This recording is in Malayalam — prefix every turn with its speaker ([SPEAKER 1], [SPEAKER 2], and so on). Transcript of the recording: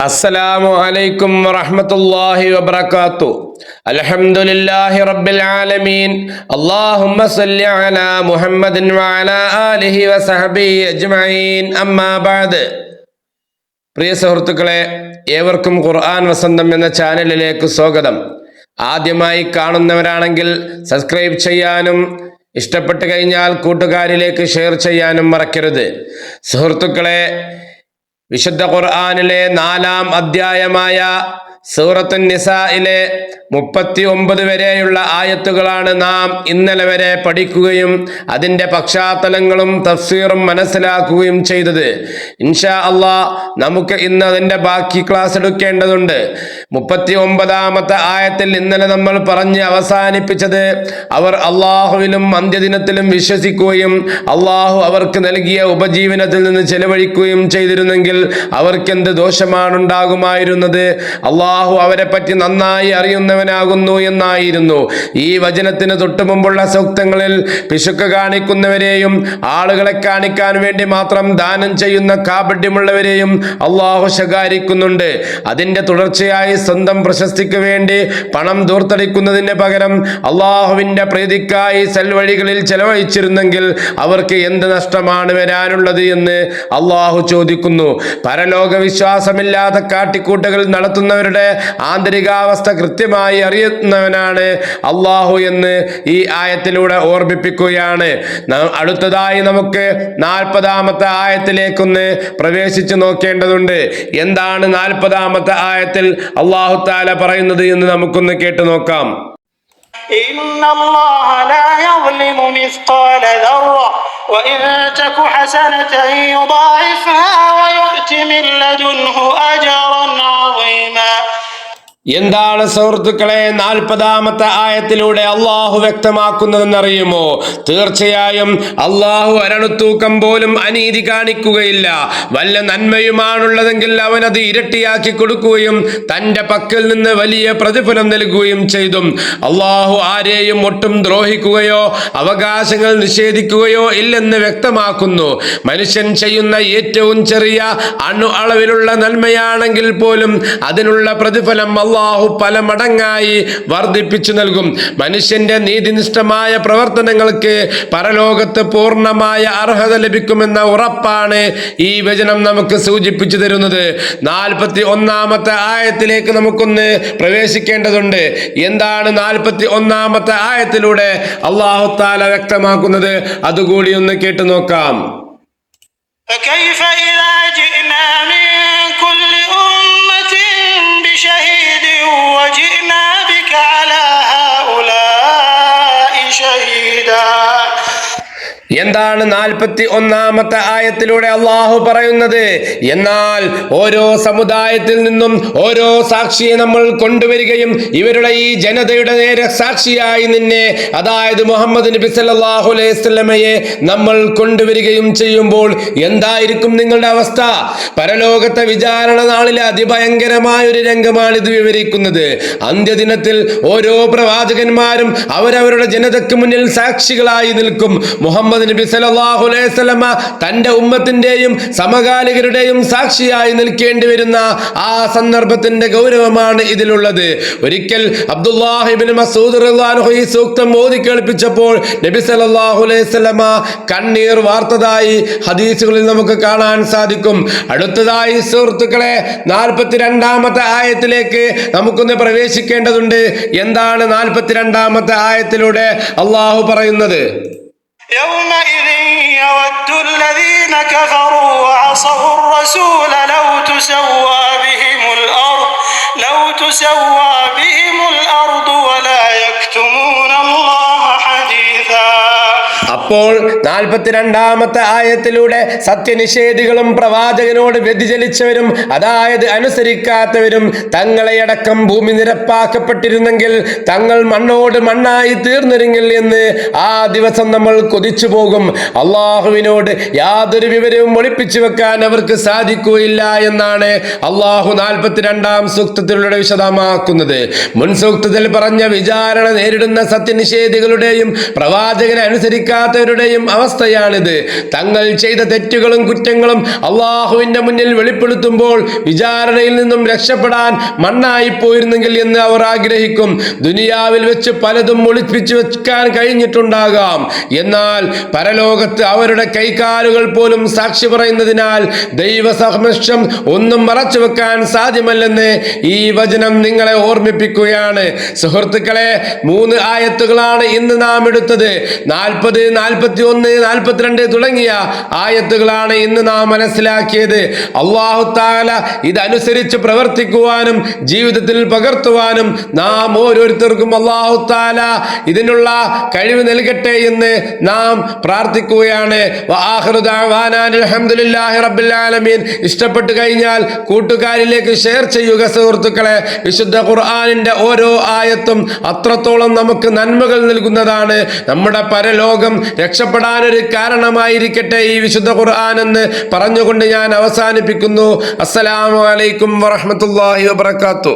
[SPEAKER 1] അസ്സലാമു അലൈക്കും വറഹ്മത്തുള്ളാഹി വബറകാതുഹു. അൽഹംദുലില്ലാഹി റബ്ബിൽ ആലമീൻ. അല്ലാഹുമ്മ സ്വല്ലി അലാ മുഹമ്മദിൻ വഅലാ ആലിഹി വസഹബിഹി അജ്മഈൻ. അമ്മാ ബഅദ്. പ്രിയ സുഹൃത്തുക്കളെ, ഏവർക്കും ഖുർആൻ വസന്തം എന്ന ചാനലിലേക്ക് സ്വാഗതം. ആദ്യമായി കാണുന്നവരാണെങ്കിൽ സബ്സ്ക്രൈബ് ചെയ്യാനും ഇഷ്ടപ്പെട്ടു കഴിഞ്ഞാൽ കൂട്ടുകാരിലേക്ക് ഷെയർ ചെയ്യാനും മറക്കരുത്. സുഹൃത്തുക്കളെ, വിശുദ്ധ ഖുർആനിലെ 4-ാം അധ്യായമായ സൂറത്തുൻ നിസായിലെ 39 വരെയുള്ള ആയത്തുകളാണ് നാം ഇന്നലെ വരെ പഠിക്കുകയും അതിൻ്റെ പശ്ചാത്തലങ്ങളും തഫ്സീറും മനസ്സിലാക്കുകയും ചെയ്തത്. ഇൻഷാ അള്ളാഹ് നമുക്ക് ഇന്ന് അതിൻ്റെ ബാക്കി ക്ലാസ് എടുക്കേണ്ടതുണ്ട്. 39-ാമത്തെ ആയത്തിൽ ഇന്നലെ നമ്മൾ പറഞ്ഞ് അവസാനിപ്പിച്ചത്, അവർ അള്ളാഹുവിലും അന്ത്യദിനത്തിലും വിശ്വസിക്കുകയും അള്ളാഹു അവർക്ക് നൽകിയ ഉപജീവനത്തിൽ നിന്ന് ചെലവഴിക്കുകയും ചെയ്തിരുന്നെങ്കിൽ അവർക്കെന്ത് ദോഷമാണ് ഉണ്ടാകുമായിരുന്നത്. അള്ളാഹു അവരെ പറ്റി നന്നായി അറിയുന്നവനാകുന്നു എന്നായിരുന്നു. ഈ വചനത്തിന് തൊട്ടു മുമ്പുള്ള സൂക്തങ്ങളിൽ പിശുക്ക് കാണിക്കുന്നവരെയും ആളുകളെ കാണിക്കാൻ വേണ്ടി മാത്രം ദാനം ചെയ്യുന്ന കാപട്യമുള്ളവരെയും അള്ളാഹു ശകാരിക്കുന്നുണ്ട്. അതിൻ്റെ തുടർച്ചയായി സ്വന്തം പ്രശസ്തിക്ക് വേണ്ടി പണം ദൂർത്തടിക്കുന്നതിന് പകരം അള്ളാഹുവിൻ്റെ പ്രീതിക്കായി സൽവഴികളിൽ ചെലവഴിച്ചിരുന്നെങ്കിൽ അവർക്ക് എന്ത് നഷ്ടമാണ് വരാനുള്ളത് എന്ന് അള്ളാഹു ചോദിക്കുന്നു. പരലോക വിശ്വാസമില്ലാത്ത കാട്ടിക്കൂട്ടുകൾ നടത്തുന്നവരുടെ ആന്തരികാവസ്ഥ കൃത്യമായി അറിയുന്നവനാണ് അള്ളാഹു എന്ന് ഈ ആയത്തിലൂടെ ഓർമ്മിപ്പിക്കുകയാണ്. അടുത്തതായി നമുക്ക് 40-ാമത്തെ ആയത്തിലേക്കൊന്ന് പ്രവേശിച്ചു നോക്കേണ്ടതുണ്ട്. എന്താണ് 40-ാമത്തെ ആയത്തിൽ അള്ളാഹു തആല പറയുന്നത് എന്ന് നമുക്കൊന്ന് കേട്ടു നോക്കാം.
[SPEAKER 2] ഇന്നല്ലാഹ ലാ യസ്ലിമു മിസ്ഖാല ദർറ വഇൻ തകു ഹസനതൻ യുദാഇഫ്ഹാ വയുഅതി മിൻ ലദുൻഹു അജ്റൻ അളീമാ.
[SPEAKER 1] എന്താണ് സുഹൃത്തുക്കളെ 40-ാമത്തെ ആയത്തിലൂടെ അള്ളാഹു വ്യക്തമാക്കുന്നതെന്നറിയുമോ? തീർച്ചയായും അള്ളാഹു ഒരണുത്തൂക്കം പോലും അനീതി കാണിക്കുകയില്ല. വല്ല നന്മയുമാണുള്ളതെങ്കിൽ അവനത് ഇരട്ടിയാക്കി കൊടുക്കുകയും തൻ്റെ പക്കൽ നിന്ന് വലിയ പ്രതിഫലം നൽകുകയും ചെയ്തും. അള്ളാഹു ആരെയും ഒട്ടും ദ്രോഹിക്കുകയോ അവകാശങ്ങൾ നിഷേധിക്കുകയോ ഇല്ലെന്ന് വ്യക്തമാക്കുന്നു. മനുഷ്യൻ ചെയ്യുന്ന ഏറ്റവും ചെറിയ അളവിലുള്ള നന്മയാണെങ്കിൽ പോലും അതിനുള്ള പ്രതിഫലം അള്ളാഹു പല മടങ്ങായി വർദ്ധിപ്പിച്ചു നൽകും. മനുഷ്യന്റെ നീതിനിഷ്ഠമായ പ്രവർത്തനങ്ങൾക്ക് പരലോകത്ത് പൂർണ്ണമായ അർഹത ലഭിക്കുമെന്ന ഉറപ്പാണ് ഈ വചനം നമുക്ക് സൂചിപ്പിച്ചു തരുന്നത്. 41-ാമത്തെ ആയത്തിലേക്ക് നമുക്കൊന്ന് പ്രവേശിക്കേണ്ടതുണ്ട്. എന്താണ് 41-ാമത്തെ ആയത്തിലൂടെ അള്ളാഹു തആല വ്യക്തമാക്കുന്നത്? അതുകൂടി ഒന്ന് കേട്ടു നോക്കാം.
[SPEAKER 2] فكيف إذا جئنا من كل أمة بشهيد وجئنا بك على هؤلاء شهيدا.
[SPEAKER 1] എന്താണ് 41-ാമത്തെ ആയത്തിലൂടെ അള്ളാഹു പറയുന്നത്? എന്നാൽ ഓരോ സമുദായത്തിൽ നിന്നും ഓരോ സാക്ഷിയെ നമ്മൾ കൊണ്ടുവരികയും ഇവരുടെ ഈ ജനതയുടെ നേരെ സാക്ഷിയായി നിന്നെ, അതായത് മുഹമ്മദ് നബി സല്ലല്ലാഹു അലൈഹി വസല്ലമയെ നമ്മൾ കൊണ്ടുവരികയും ചെയ്യുമ്പോൾ എന്തായിരിക്കും നിങ്ങളുടെ അവസ്ഥ? പരലോകത്തെ വിചാരണ നാളിലെ അതിഭയങ്കരമായ ഒരു രംഗമാണ് ഇത് വിവരിക്കുന്നത്. അന്ത്യദിനത്തിൽ ഓരോ പ്രവാചകന്മാരും അവരവരുടെ ജനതയ്ക്ക് മുന്നിൽ സാക്ഷികളായി നിൽക്കും. മുഹമ്മദ് നബി സല്ലല്ലാഹു അലൈഹി വസല്ലമ തന്റെ ഉമ്മത്തിന്റെയും സമകാലികരുടെയും സാക്ഷിയായി നിൽക്കേണ്ടി വരുന്ന ആ സന്ദർഭത്തിന്റെ ഗൗരവമാണ് ഇതിലുള്ളത്. ഒരിക്കൽ അബ്ദുല്ലാഹ് ഇബ്നു മസ്ഊദ് റളിയല്ലാഹു അൻഹു ഈ സൂക്തം ഓതി കേൾപ്പിച്ചപ്പോൾ നബി സല്ലല്ലാഹു അലൈഹി വസല്ലമ കണ്ണീർ വാർത്തതായി ഹദീസുകളിൽ നമുക്ക് കാണാൻ സാധിക്കും. അടുത്തതായി സുഹൃത്തുക്കളെ 42-ാമത്തെ ആയത്തിലേക്ക് നമുക്കൊന്ന് പ്രവേശിക്കേണ്ടതുണ്ട്. എന്താണ് 42-ാമത്തെ ആയത്തിലൂടെ അള്ളാഹു പറയുന്നത്?
[SPEAKER 2] يومئذ يود الذين كفروا وعصوا الرسول لو تسوى بهم الأرض ولا يكتمون الله حديثا.
[SPEAKER 1] അപ്പോൾ 42-ാമത്തെ ആയത്തിലൂടെ സത്യനിഷേധികളും പ്രവാചകനോട് വ്യതിചലിച്ചവരും, അതായത് അനുസരിക്കാത്തവരും തങ്ങളെയടക്കം ഭൂമി നിരപ്പാക്കപ്പെട്ടിരുന്നെങ്കിൽ തങ്ങൾ മണ്ണോട് മണ്ണായി തീർന്നിരുന്നെങ്കിൽ എന്ന് ആ ദിവസം നമ്മൾ കൊതിച്ചു പോകും. അള്ളാഹുവിനോട് യാതൊരു വിവരവും ഒളിപ്പിച്ചു വെക്കാൻ അവർക്ക് സാധിക്കുകയില്ല എന്നാണ് അള്ളാഹു 42-ാം സൂക്തത്തിലൂടെ വിശദമാക്കുന്നത്. മുൻ സൂക്തത്തിൽ പറഞ്ഞ വിചാരണ നേരിടുന്ന സത്യനിഷേധികളുടെയും പ്രവാചകനെ അനുസരിക്കാത്ത ചെയ്യാത്തവരുടെയും അവസ്ഥയാണിത്. തങ്ങൾ ചെയ്ത തെറ്റുകളും കുറ്റങ്ങളും അള്ളാഹുവിന്റെ മുന്നിൽ വെളിപ്പെടുത്തുമ്പോൾ വിചാരണയിൽ നിന്നും രക്ഷപ്പെടാൻ മണ്ണായി പോയിരുന്നെങ്കിൽ എന്ന് അവർ ആഗ്രഹിക്കും. ദുനിയാവിൽ വെച്ച് പലതും ഒളിപ്പിച്ചു വെക്കാൻ കഴിഞ്ഞിട്ടുണ്ടാകാം, എന്നാൽ പരലോകത്ത് അവരുടെ കൈകാലുകൾ പോലും സാക്ഷി പറയുന്നതിനാൽ ദൈവസമക്ഷം ഒന്നും മറച്ചു വെക്കാൻ സാധ്യമല്ലെന്ന് ഈ വചനം നിങ്ങളെ ഓർമ്മിപ്പിക്കുകയാണ്. സുഹൃത്തുക്കളെ, 3 ആയത്തുകളാണ് ഇന്ന് നാം എടുത്തത്. 40, 41, 42 തുടങ്ങിയ ആയത്തുകളാണ് ഇന്ന് നാം മനസ്സിലാക്കിയത്. അല്ലാഹു തആല ഇതനുസരിച്ച് പ്രവർത്തിക്കുവാനും ജീവിതത്തിൽ പകർത്തുവാനും നാം ഓരോരുത്തർക്കും അല്ലാഹു തആല ഇതിനുള്ള കഴിവ് നൽകട്ടെ എന്ന് നാം പ്രാർത്ഥിക്കുകയാണ്. വആഖിറു ദഅവാനാ അൽഹംദുലില്ലാഹി റബ്ബിൽ ആലമീൻ. ഇഷ്ടപ്പെട്ടു കഴിഞ്ഞാൽ കൂട്ടുകാരിലേക്ക് ഷെയർ ചെയ്യുക സുഹൃത്തുക്കളെ. വിശുദ്ധ ഖുർആനിന്റെ ഓരോ ആയത്തും അത്രത്തോളം നമുക്ക് നന്മകൾ നൽകുന്നതാണ്. നമ്മുടെ പരലോകം രക്ഷപ്പെടാനൊരു കാരണമായിരിക്കട്ടെ ഈ വിശുദ്ധ ഖുർആൻ എന്ന് പറഞ്ഞുകൊണ്ട് ഞാൻ അവസാനിപ്പിക്കുന്നു. അസ്സലാമു അലൈക്കും വറഹ്മത്തുള്ളാഹി വബറകാതുഹു.